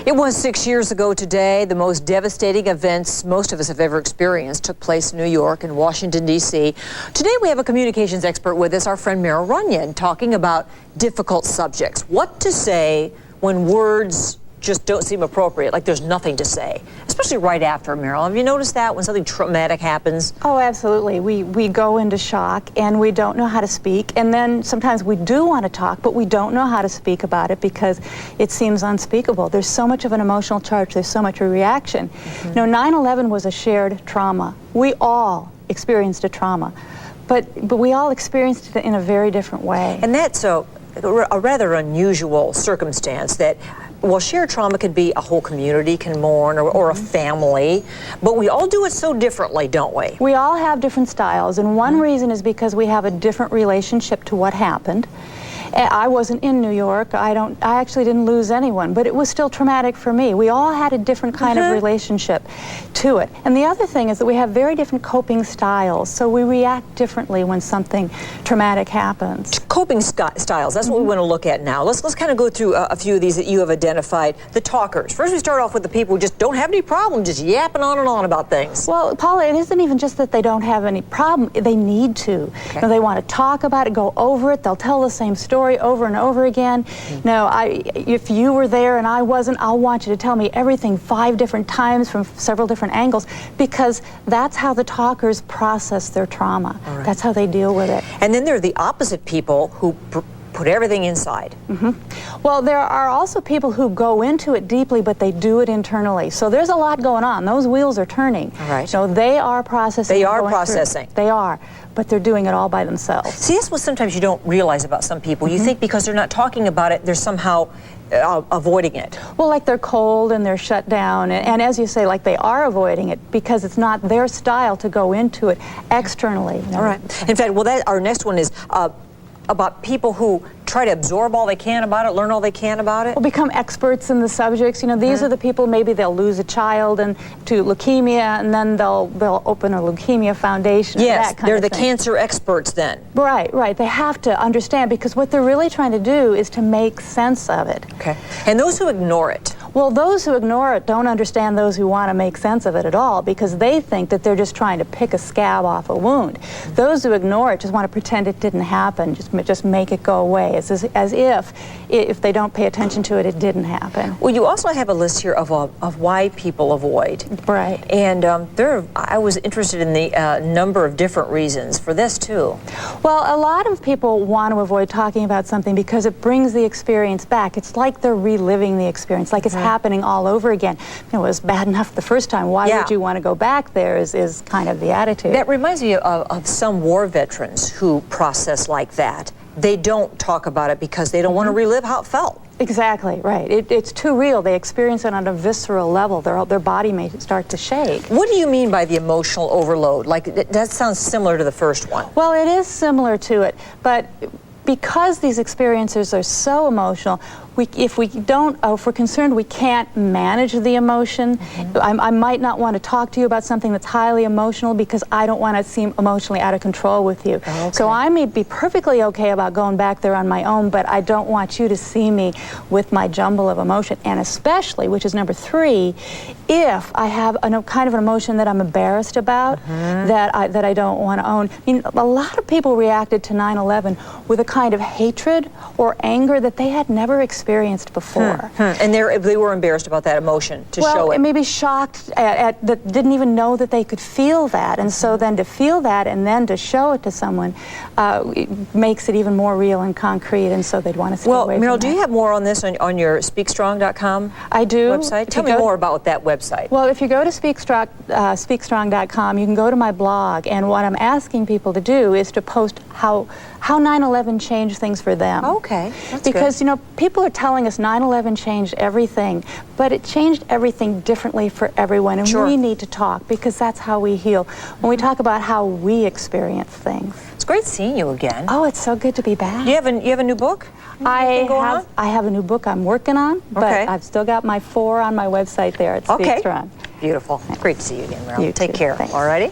It was 6 years ago today. The most devastating events most of us have ever experienced took place in New York and Washington, D.C. Today we have a communications expert with us, our friend Meryl Runion, talking about difficult subjects. What to say when words just don't seem appropriate, like there's nothing to say, especially right after, Meryl. Have you noticed that when something traumatic happens? Oh, absolutely. We go into shock and we don't know how to speak, and then sometimes we do want to talk, but we don't know how to speak about it because it seems unspeakable. There's so much of an emotional charge. There's so much of a reaction. You know, 9/11 was a shared trauma. We all experienced a trauma, but we all experienced it in a very different way. And that's a rather unusual circumstance that, well, shared trauma could be a whole community can mourn or a family, but we all do it so differently, don't we? We all have different styles, and one reason is because we have a different relationship to what happened. I wasn't in New York. I actually didn't lose anyone, but it was still traumatic for me. We all had a different kind of relationship to it. And the other thing is that we have very different coping styles, so we react differently when something traumatic happens. Coping styles, that's what we want to look at now. Let's kind of go through a few of these that you have identified. The talkers. First, we start off with the people who just don't have any problem, just yapping on and on about things. Well, Paula, it isn't even just that they don't have any problem. They need to. Okay. You know, they want to talk about it, go over it. They'll tell the same story over and over again. No, if you were there and I wasn't, I'll want you to tell me everything 5 different times from several different angles, because that's how the talkers process their trauma. Right. That's how they deal with it. And then there are the opposite people who put everything inside. Well, there are also people who go into it deeply, but they do it internally. So there's a lot going on. Those wheels are turning. All right. So they are processing. They are processing. They are, but they're doing it all by themselves. See, that's what sometimes you don't realize about some people. You think because they're not talking about it, they're somehow avoiding it. Well, like they're cold and they're shut down, and as you say, like they are avoiding it because it's not their style to go into it externally. All right. In fact, well, our next one is about people who try to absorb all they can about it, learn all they can about it. Well, become experts in the subjects. You know, these are the people, maybe they'll lose a child to leukemia, and then they'll open a leukemia foundation. Yes, that kind they're of the thing. Cancer experts then. Right, right. They have to understand, because what they're really trying to do is to make sense of it. Okay. And those who ignore it? Well, those who ignore it don't understand those who want to make sense of it at all, because they think that they're just trying to pick a scab off a wound. Those who ignore it just want to pretend it didn't happen, just make it go away. It's as if they don't pay attention to it, it didn't happen. Well, you also have a list here of why people avoid. Right. And I was interested in the number of different reasons for this too. Well, a lot of people want to avoid talking about something because it brings the experience back. It's like they're reliving the experience, like it's happening all over again. You know, it was bad enough the first time. Why would you want to go back there is kind of the attitude. That reminds me of some war veterans who process like that. They don't talk about it because they don't want to relive how it felt. Exactly, right. It's too real. They experience it on a visceral level. Their body may start to shake. What do you mean by the emotional overload? Like, that sounds similar to the first one. Well, it is similar to it, but because these experiences are so emotional, if we're concerned we can't manage the emotion, I might not want to talk to you about something that's highly emotional because I don't want to seem emotionally out of control with you. Okay. So I may be perfectly okay about going back there on my own, but I don't want you to see me with my jumble of emotion. And especially, which is number 3, if I have a kind of an emotion that I'm embarrassed about, that I don't want to own. I mean, a lot of people reacted to 9/11 with a kind of hatred or anger that they had never experienced before. And they were embarrassed about that emotion to show it. Well, maybe shocked that didn't even know that they could feel that, and so then to feel that and then to show it to someone it makes it even more real and concrete, and so they'd want to stay away from Meryl, that. do you have more on this on your SpeakStrong.com I do. website? Tell me more about that website. Well, if you go to SpeakStrong.com, you can go to my blog, and what I'm asking people to do is to post how 9/11 changed things for them. Okay, that's because good. You know, people are telling us 9/11 changed everything, but it changed everything differently for everyone, and we need to talk because that's how we heal. When we talk about how we experience things. It's great seeing you again. Oh, it's so good to be back. You have a new book? I have a new book I'm working on, but I've still got my 4 on my website there at SpeakStrong. Beautiful. Great to see you again, Meryl. You Take too. care. Thanks. All righty.